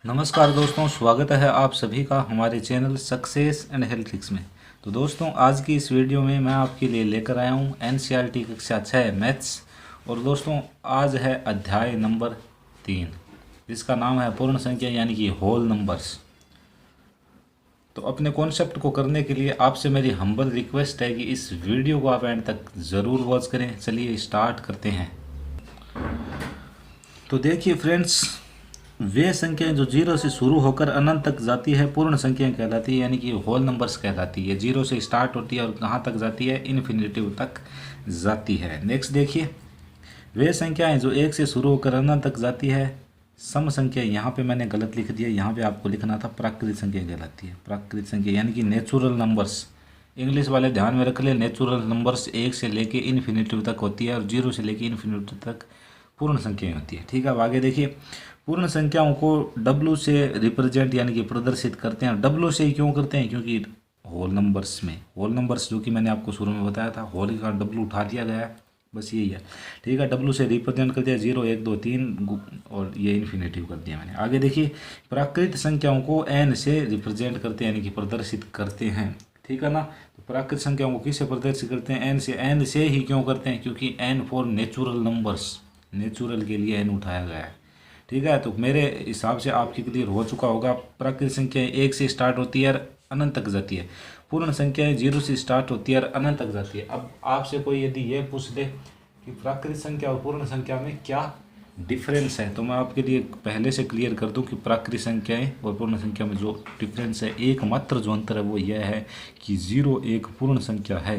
नमस्कार दोस्तों, स्वागत है आप सभी का हमारे channel success and health tricks में। तो दोस्तों, आज की इस वीडियो में मैं आपके लिए लेकर आया हूं एनसीईआरटी कक्षा 6 मैथ्स। और दोस्तों, आज है अध्याय नंबर 3, जिसका नाम है पूर्ण संख्या यानी कि होल नंबर्स। तो अपने कॉन्सेप्ट को करने के लिए आपसे मेरी हम्बल रिक्वेस्ट है कि इस वीडियो को आप एंड तक ज़रूर वॉच करें। चलिए स्टार्ट करते हैं। तो देखिए फ्रेंड्स, वे संख्याएं जो जीरो से शुरू होकर अनंत तक जाती है पूर्ण संख्याएं कहलाती है, यानी कि होल नंबर्स कहलाती है। जीरो से स्टार्ट होती है और कहाँ तक जाती है, इन्फिनिटिव तक जाती है। नेक्स्ट देखिए, वे संख्याएं जो एक से शुरू होकर अनंत तक जाती है सम संख्या, यहाँ पे मैंने गलत लिख दिया, यहाँ पे आपको लिखना था प्राकृत संख्या कहलाती है। प्राकृत संख्या यानी कि नेचुरल नंबर्स। इंग्लिश वाले ध्यान में रख ले, नेचुरल नंबर्स एक से लेके इन्फिनिटिव तक होती है और जीरो से लेके इन्फिनिटिव तक पूर्ण संख्याएं होती है। ठीक है, अब आगे देखिए, पूर्ण संख्याओं को डब्लू से रिप्रेजेंट यानी कि प्रदर्शित करते हैं। डब्लू से ही क्यों करते हैं, क्योंकि होल नंबर्स में, होल नंबर्स जो कि मैंने आपको शुरू में बताया था, होल का डब्लू उठा दिया गया है, बस यही है। ठीक है, डब्लू से रिप्रेजेंट कर दिया, 0 1 2 3 और ये इन्फिनेटिव कर दिया मैंने। आगे देखिए, प्राकृत संख्याओं को एन से रिप्रेजेंट करते हैं यानी कि प्रदर्शित करते हैं। ठीक है ना, तो प्राकृत संख्याओं को किससे प्रदर्शित करते हैं, एन से। एन से ही क्यों करते हैं, क्योंकि n for natural numbers, natural के लिए एन उठाया गया है। ठीक है, तो मेरे हिसाब से आपके क्लियर हो चुका होगा। प्राकृत संख्याएं एक से स्टार्ट होती है और अनंत तक जाती है। पूर्ण संख्याएं 0 से स्टार्ट होती है और अनंत तक जाती है। अब आपसे कोई यदि ये पूछ दे कि प्राकृत संख्या और पूर्ण संख्या में क्या डिफरेंस है, तो मैं आपके लिए पहले से क्लियर कर दूं कि प्राकृत संख्याएं और पूर्ण संख्या में जो डिफरेंस है, एकमात्र जो अंतर है वो यह है कि 0 एक पूर्ण संख्या है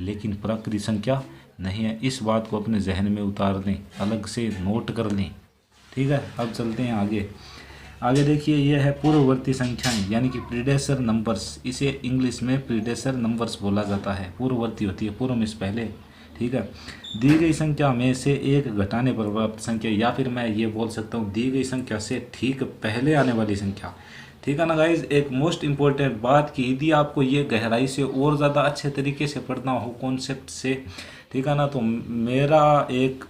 लेकिन प्राकृत संख्या नहीं है। इस बात को अपने जहन में उतार लें, अलग से नोट कर लें। ठीक है, अब चलते हैं आगे। आगे देखिए, यह है पूर्ववर्ती संख्याएं यानी कि प्रीडेसर नंबर्स। इसे इंग्लिश में प्रीडेसर नंबर्स बोला जाता है। पूर्ववर्ती होती है, पूर्व में से पहले। ठीक है, दी गई संख्या में से एक घटाने पर प्राप्त संख्या, या फिर मैं ये बोल सकता हूँ दी गई संख्या से ठीक पहले आने वाली संख्या। ठीक है ना गाइज, एक मोस्ट इंपॉर्टेंट बात कि यदि आपको ये गहराई से और ज़्यादा अच्छे तरीके से पढ़ना हो कॉन्सेप्ट से, ठीक है ना, तो मेरा एक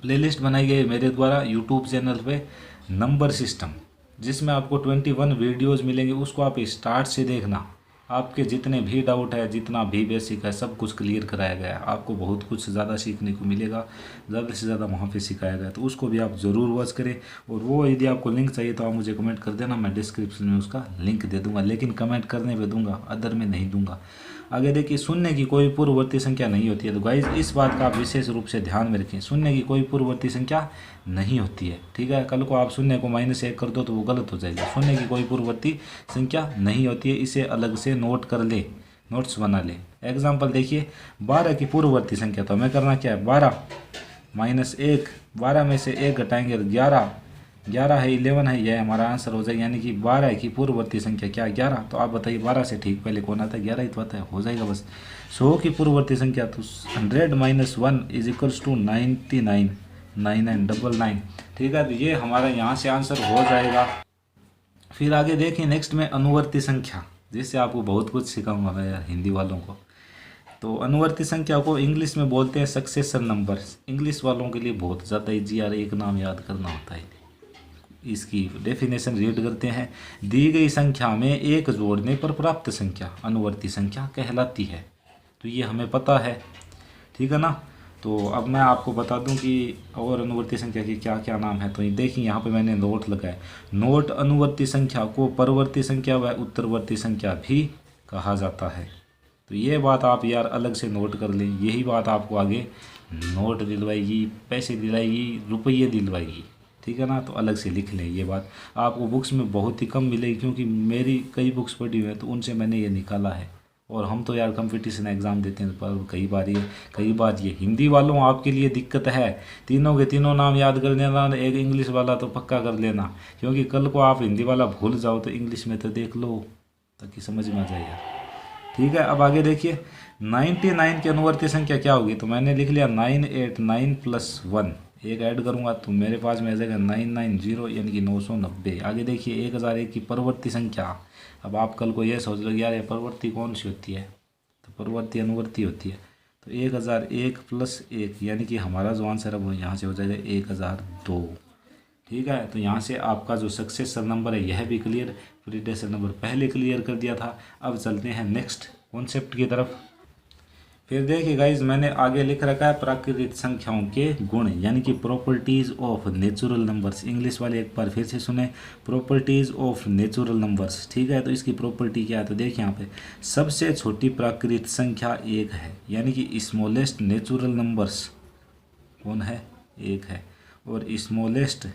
प्लेलिस्ट बनाई गई है मेरे द्वारा यूट्यूब चैनल पे, नंबर सिस्टम, जिसमें आपको 21 वीडियोस मिलेंगे। उसको आप स्टार्ट से देखना, आपके जितने भी डाउट है, जितना भी बेसिक है, सब कुछ क्लियर कराया गया है। आपको बहुत कुछ ज़्यादा सीखने को मिलेगा, ज़्यादा से ज़्यादा वहाँ पे सिखाया गया है, तो उसको भी आप ज़रूर वॉच करें। और वो यदि आपको लिंक चाहिए तो आप मुझे कमेंट कर देना, मैं डिस्क्रिप्शन में उसका लिंक दे दूँगा, लेकिन कमेंट करने पे दूंगा, अदर में नहीं दूंगा। आगे देखिए, शून्य की कोई पूर्ववर्ती संख्या नहीं होती है। तो गाइज, इस बात का आप विशेष रूप से ध्यान में रखें, शून्य की कोई पूर्ववर्ती संख्या नहीं होती है। ठीक है, कल को आप शून्य को -1 कर दो तो वो गलत हो जाएगा। शून्य की कोई पूर्ववर्ती संख्या नहीं होती है, इसे अलग से नोट कर ले, नोट्स बना ले। एग्जाम्पल देखिए, 12 की पूर्ववर्ती संख्या, तो हमें करना क्या है, 12 -1, 12 में से 1 घटाएंगे 11, 11 है, 11 है, यह हमारा आंसर हो जाएगा। यानी कि 12 की पूर्ववर्ती संख्या क्या, 11। तो आप बताइए 12 से ठीक पहले कौन आता है, 11 ही तो आता है, हो जाएगा बस। 100 की पूर्ववर्ती संख्या, तो 100 - 1 = 99, 9999। ठीक है, तो ये हमारा यहाँ से आंसर हो जाएगा। फिर आगे देखिए, नेक्स्ट में अनुवर्ती संख्या, जिससे आपको बहुत कुछ सिखाऊंगा मैं यार हिंदी वालों को। तो अनुवर्ती संख्या को इंग्लिश में बोलते हैं सक्सेसर नंबर्स। इंग्लिश वालों के लिए बहुत ज़्यादा ईजी, यार एक नाम याद करना होता है। इसकी डेफिनेशन रीड करते हैं, दी गई संख्या में एक जोड़ने पर प्राप्त संख्या अनुवर्ती संख्या कहलाती है। तो ये हमें पता है। ठीक है ना, तो अब मैं आपको बता दूं कि और अनुवर्ती संख्या के क्या क्या नाम है। तो ये देखिए, यहाँ पे मैंने नोट लगाया, नोट अनुवर्ती संख्या को परवर्ती संख्या व उत्तरवर्ती संख्या भी कहा जाता है। तो ये बात आप यार अलग से नोट कर लें, यही बात आपको आगे नोट दिलवाएगी, पैसे दिलाएगी, रुपये दिलवाएगी। ठीक है ना, तो अलग से लिख लें ये बात। आपको बुक्स में बहुत ही कम मिलेगी, क्योंकि मेरी कई बुक्स पढ़ी हुई हैं, तो उनसे मैंने ये निकाला है। और हम तो यार कंपटीशन एग्ज़ाम देते हैं, पर कई बार ये हिंदी वालों आपके लिए दिक्कत है। तीनों के तीनों नाम याद कर लेना, एक इंग्लिश वाला तो पक्का कर लेना, क्योंकि कल को आप हिंदी वाला भूल जाओ तो इंग्लिश में तो देख लो, ताकि समझ में आ जाए यार। ठीक है, अब आगे देखिए, 99 की अनुवर्ती संख्या क्या होगी। तो मैंने लिख लिया 989 + 1, एक ऐड करूंगा तो मेरे पास में आ जाएगा 990 यानी कि 990। आगे देखिए, 1001 की परवर्ती संख्या। अब आप कल को ये सोच लो यार ये परवर्ती कौन सी होती है, तो परवर्ती अनुवर्ती होती है। तो 1001 + 1 यानी कि हमारा जो आंसर है वो यहाँ से हो जाएगा 1002। ठीक है, तो यहाँ से आपका जो सक्सेसर नंबर है यह भी क्लियर, प्रीडेसेसर नंबर पहले क्लियर कर दिया था। अब चलते हैं नेक्स्ट कॉन्सेप्ट की तरफ। फिर देखिए गाइज, मैंने आगे लिख रखा है प्राकृतिक संख्याओं के गुण, यानी कि properties of natural numbers. English वाले एक बार फिर से सुने, प्रॉपर्टीज ऑफ नेचुरल नंबर्स। ठीक है, तो इसकी प्रॉपर्टी क्या है, तो देखिए यहाँ पे सबसे छोटी प्राकृतिक संख्या एक है, यानी कि स्मॉलेस्ट नेचुरल नंबर्स कौन है, एक है। और स्मॉलेस्ट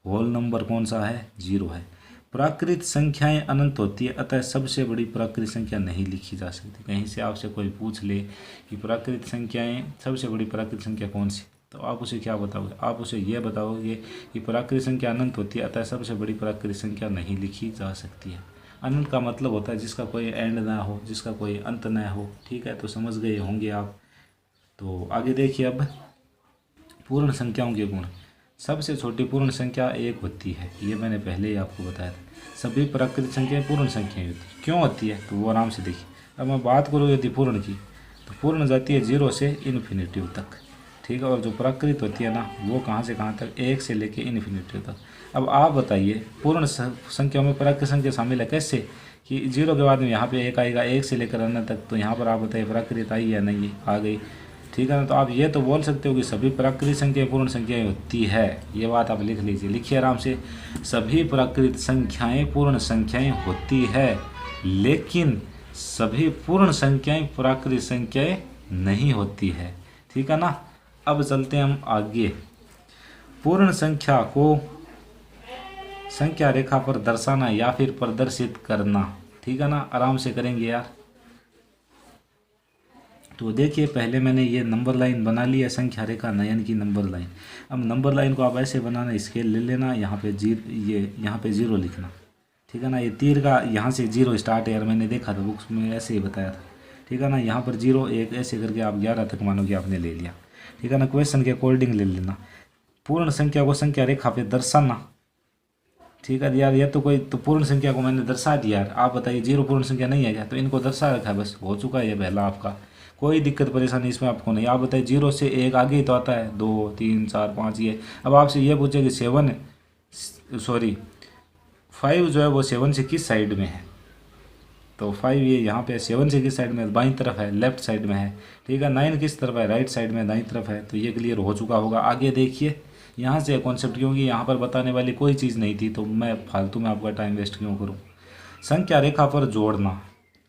होल नंबर कौन सा है, जीरो है। प्राकृत संख्याएं अनंत होती है, अतः सबसे बड़ी प्राकृत संख्या नहीं लिखी जा सकती। कहीं से आपसे कोई पूछ ले कि प्राकृत संख्याएं सबसे बड़ी प्राकृत संख्या कौन सी, तो आप उसे क्या बताओगे, आप उसे यह बताओगे कि प्राकृत संख्या अनंत होती है, अतः सबसे बड़ी प्राकृत संख्या नहीं लिखी जा सकती है। अनंत का मतलब होता है जिसका कोई एंड ना हो, जिसका कोई अंत ना हो। ठीक है, तो समझ गए होंगे आप। तो आगे देखिए अब पूर्ण संख्याओं के गुण। सबसे छोटी पूर्ण संख्या एक होती है, ये मैंने पहले ही आपको बताया था। सभी प्राकृतिक संख्याएं पूर्ण संख्याएं होती है। क्यों होती है, तो वो आराम से देखिए। अब मैं बात करूँ यदि पूर्ण की, तो पूर्ण जाती है 0 से इन्फिनिटिव तक। ठीक है, और जो प्राकृत होती है ना, वो कहाँ से कहाँ तक, 1 से लेके इन्फिनिटिव तक। अब आप बताइए पूर्ण संख्या में प्राकृत संख्या शामिल है कैसे, कि 0 के बाद में यहाँ पे 1 आएगा, 1 से लेकर अनंत तक, तो यहाँ पर आप बताइए प्राकृत आई या नहीं, आ गई। ठीक है ना, तो आप ये तो बोल सकते हो कि सभी प्राकृतिक संख्याएं पूर्ण संख्याएं होती है, ये बात आप लिख लीजिए, लिखिए आराम से। सभी प्राकृतिक संख्याएं पूर्ण संख्याएं होती है, लेकिन सभी पूर्ण संख्याएं प्राकृतिक संख्याएं नहीं होती है। ठीक है ना, अब चलते हैं हम आगे। पूर्ण संख्या को संख्या रेखा पर दर्शाना या फिर प्रदर्शित करना। ठीक है ना, आराम से करेंगे यार। तो देखिए पहले मैंने ये नंबर लाइन बना ली है, संख्या रेखा ना, यानी कि नंबर लाइन। अब नंबर लाइन को आप ऐसे बनाना, स्केल ले लेना, यहाँ पे यहाँ पे 0 लिखना। ठीक है ना, ये तीर का यहाँ से 0 स्टार्ट है यार, मैंने देखा था बुक्स में ऐसे ही बताया था। ठीक है ना, यहाँ पर 0 1 ऐसे करके आप 11 तक मानो कि आपने ले लिया। ठीक है ना, क्वेश्चन के अकॉर्डिंग ले लेना। पूर्ण संख्या को संख्या रेखा पे दर्शाना। ठीक है यार, ये तो कोई तो पूर्ण संख्या को मैंने दर्शा दिया यार, आप बताइए 0 पूर्ण संख्या नहीं है क्या, तो इनको दर्शा रखा है, बस हो चुका है ये पहला आपका। कोई दिक्कत परेशानी इसमें आपको नहीं। आप बताइए 0 से 1 आगे ही तो आता है, 2 3 4 5 ये। अब आपसे ये पूछे कि 5 जो है वो 7 से किस साइड में है, तो 5 ये यहाँ पे 7 से किस साइड में, बाईं तरफ है, लेफ्ट साइड में है। ठीक है, 9 किस तरफ है, राइट साइड में, दाईं तरफ है। तो ये क्लियर हो चुका होगा। आगे देखिए यहाँ से कॉन्सेप्ट, क्योंकि यहाँ पर बताने वाली कोई चीज़ नहीं थी, तो मैं फालतू में आपका टाइम वेस्ट क्यों करूँ। संख्या रेखा पर जोड़ना।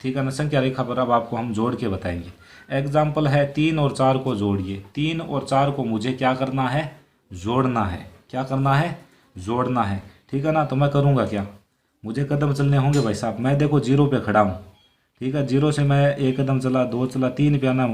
ठीक है ना, संख्या रेखा पर अब आपको हम जोड़ के बताएंगे। एग्जाम्पल है 3 और 4 को जोड़िए। 3 और 4 को मुझे क्या करना है, जोड़ना है। क्या करना है, जोड़ना है। ठीक है ना, तो मैं करूँगा क्या, मुझे कदम चलने होंगे भाई साहब। मैं देखो 0 पे खड़ा हूँ। ठीक है, 0 से मैं 1 कदम चला, 2 चला, 3 पे आना,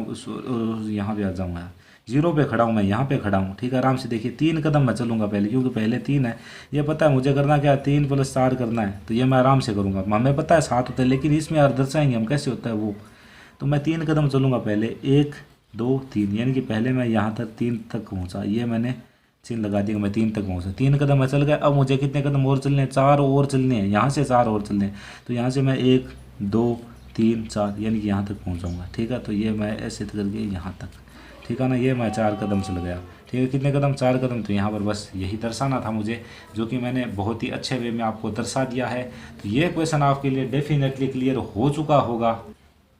यहाँ पे आ जाऊँगा। 0 पे खड़ा हूँ मैं, यहाँ पे खड़ा हूँ। ठीक है, आराम से देखिए 3 कदम मैं चलूँगा पहले, क्योंकि पहले 3 है। ये पता है मुझे करना क्या है, 3 + 4 करना है, तो ये मैं आराम से करूँगा। हमें पता है 7 होता है, लेकिन इसमें यार दर्शाएंगे हम कैसे होता है वो। तो मैं 3 कदम चलूँगा पहले, 1 2 3, यानी कि पहले मैं यहाँ तक 3 तक पहुँचा, ये मैंने चिन्ह लगा दिया, मैं 3 तक पहुँचा। 3 कदम मैं चल गया। अब मुझे कितने कदम और चलने हैं, 4 और चलने हैं, यहाँ से 4 और चलने हैं। तो यहाँ से मैं 1 2 3 4, यानी कि यहाँ तक पहुँचाऊँगा। ठीक है, तो ये मैं ऐसे करके यहाँ तक। ठीक है ना, ये मैं 4 कदम चल गया। ठीक है, कितने कदम, 4 कदम। तो यहाँ पर बस यही दर्शाना था मुझे, जो कि मैंने बहुत ही अच्छे वे में आपको दर्शा दिया है। तो ये क्वेश्चन आपके लिए डेफिनेटली क्लियर हो चुका होगा।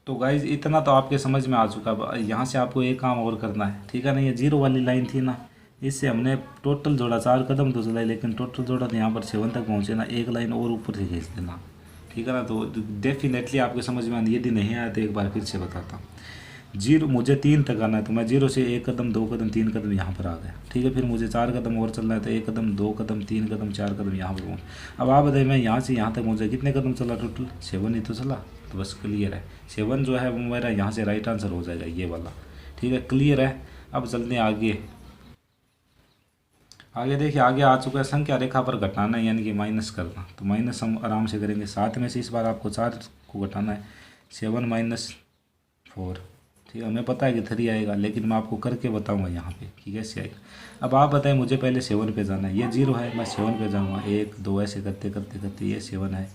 तो गाइज इतना तो आपके समझ में आ चुका। यहाँ से आपको एक काम और करना है। ठीक है ना, ये 0 वाली लाइन थी ना, इससे हमने टोटल जोड़ा, 4 कदम तो चला, लेकिन टोटल जोड़ा तो यहाँ पर 7 तक पहुँचे ना, एक लाइन और ऊपर से खींच देना। ठीक है ना, तो डेफिनेटली आपके समझ में आने। यदि नहीं आया तो एक बार फिर से बताता हूँ। 0 मुझे 3 तक आना है, तो मैं 0 से 1 कदम 2 कदम 3 कदम यहाँ पर आ गया। ठीक है, फिर मुझे 4 कदम और चलना है, तो 1 कदम 2 कदम 3 कदम 4 कदम यहाँ पर पहुँच। अब आप बताइए मैं यहाँ से यहाँ तक पहुँचा, कितने कदम चला टोटल, 7 ही तो चला। तो बस क्लियर है, 7 जो है वो मेरा यहाँ से राइट आंसर हो जाएगा, ये वाला। ठीक है, क्लियर है। अब चलते हैं आगे। आगे देखिए, आगे आ चुका है संख्या रेखा पर घटाना, यानी कि माइनस करना। तो माइनस हम आराम से करेंगे। 7 में से इस बार आपको 4 को घटाना है, 7 - 4। ठीक है, हमें पता है कि 3 आएगा, लेकिन मैं आपको करके बताऊंगा यहाँ पे कि कैसे आएगा। अब आप बताएं, मुझे पहले 7 पे जाना है। ये 0 है, मैं 7 पे जाऊँगा, 1 2 ऐसे करते करते करते ये 7 है।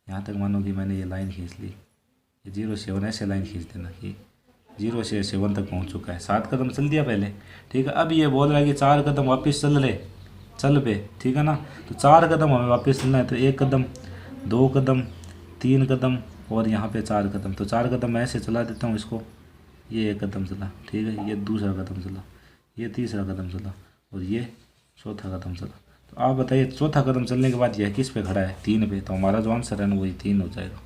यहाँ तक मानो कि मैंने ये लाइन खींच ली, ये 0 7 ऐसे लाइन खींच देना कि 0 से 7 तक पहुँच चुका है। 7 कदम चल दिया पहले। ठीक है, अब ये बोल रहा है कि 4 कदम वापस चल रहे। चल पे, ठीक है ना। तो 4 कदम हमें वापस चलना है, तो 1 कदम, 2 कदम, 3 कदम और यहाँ पे 4 कदम। तो 4 कदम मैं ऐसे चला देता हूँ इसको, ये 1 कदम चला, ठीक है, ये दूसरा कदम चला, ये तीसरा कदम चला और ये चौथा कदम चला। तो आप बताइए चौथा कदम चलने के बाद यह किस पे खड़ा है? 3 पे। तो हमारा जो आंसर है ना वही 3 हो जाएगा।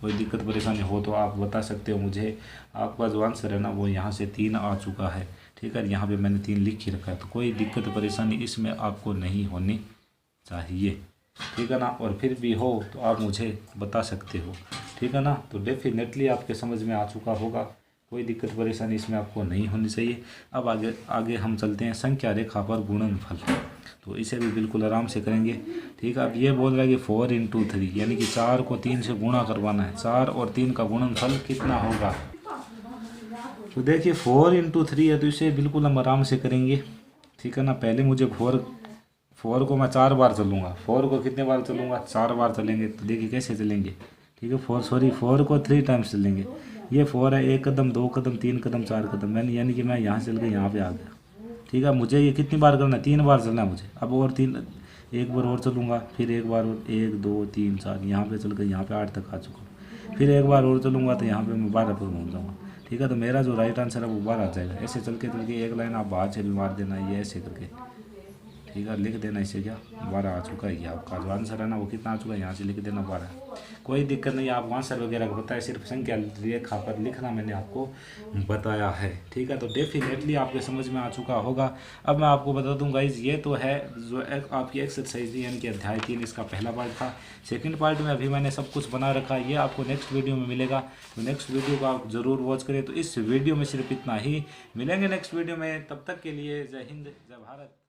कोई दिक्कत परेशानी हो तो आप बता सकते हो मुझे। आपका जो आंसर है ना वो यहाँ से 3 आ चुका है, ठीक है। यहाँ पे मैंने 3 लिख ही रखा है, तो कोई दिक्कत परेशानी इसमें आपको नहीं होनी चाहिए, ठीक है ना। और फिर भी हो तो आप मुझे बता सकते हो, ठीक है ना। तो डेफिनेटली आपके समझ में आ चुका होगा, कोई दिक्कत परेशानी इसमें आपको नहीं होनी चाहिए। अब आगे हम चलते हैं संख्या रेखा पर गुणनफल। तो इसे भी बिल्कुल आराम से करेंगे, ठीक है। अब ये बोल रहा है कि 4 × 3 यानी कि 4 को 3 से गुणा करवाना है। 4 और 3 का गुणनफल कितना होगा? तो देखिए 4 × 3 है, तो इसे बिल्कुल हम आराम से करेंगे, ठीक है ना। पहले मुझे 4 को मैं 4 बार चलूँगा। 4 को कितने बार चलूँगा? 4 बार चलेंगे। तो देखिए कैसे चलेंगे, ठीक है। 4 को 3 टाइम्स चलेंगे। ये 4 है, 1 कदम, 2 कदम, 3 कदम, 4 कदम, मैंने यानी कि मैं यहाँ से चल के यहाँ पे आ गया, ठीक है। मुझे ये कितनी बार करना है? 3 बार चलना है मुझे। अब और 3, एक बार और चलूँगा, फिर एक बार और, 1 2 3 4, यहाँ पे चल कर यहाँ पे 8 तक आ चुका हूँ। फिर एक बार और चलूँगा तो यहाँ पे मैं 12 पर पहुँच जाऊँगा, ठीक है। तो मेरा जो राइट आंसर है वो 12 आ जाएगा। ऐसे चल के एक लाइन आप बाहर से भी मार देना, ये ऐसे करके, ठीक है, लिख देना इसे। क्या 12 आ चुका है? ये आपका जो आंसर है ना वो कितना आ चुका है? यहाँ से लिख देना 12। कोई दिक्कत नहीं, आप आंसर वगैरह को बताया, सिर्फ संख्या रेखा पर लिखना मैंने आपको बताया है, ठीक है। तो डेफिनेटली आपके समझ में आ चुका होगा। अब मैं आपको बता दूं गाइज, ये तो है जो आपकी एक्सरसाइज थी, यानी कि अध्याय 3 इसका पहला पार्ट था। सेकंड पार्ट में अभी मैंने सब कुछ बना रखा है, ये आपको नेक्स्ट वीडियो में मिलेगा। तो नेक्स्ट वीडियो को आप ज़रूर वॉच करें। तो इस वीडियो में सिर्फ इतना ही, मिलेंगे नेक्स्ट वीडियो में, तब तक के लिए जय हिंद, जय भारत।